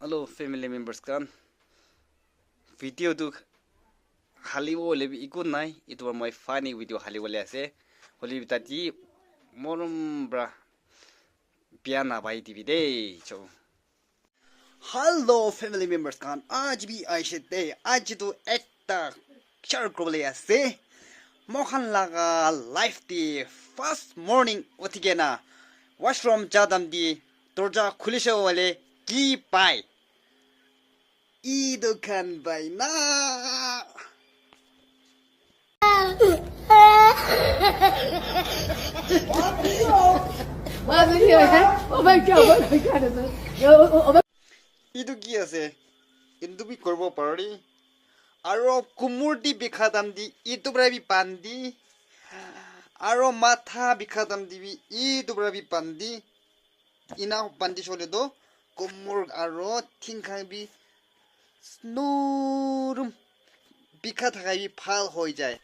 Hello family members kan video tu haliwo lebi ikut nai itu my funny video haliwo le ase holi bitati morum bra piana bai tv de cho Hello family members kan आज भी आइसे दे आज तो एकटा share करले ase Mohan लगा life the first morning उठके ना वॉशरूम जादम दी दरजा खुलिसे वाले की पाई 이 दुकान बाई ना 이도 কি আছে কিন্তু বি করব পারি আরো কুমুরটি বিখাদাম দি ইতুবরাবি পান্দি আরো মাথা বিখাদাম দিবি ইতুবরাবি পান্দি ইনা পান্দি চলে দো কুমুর আরো থিংখাবি স্নুরুম বিখা থাকাবি ফাল হয়ে যায়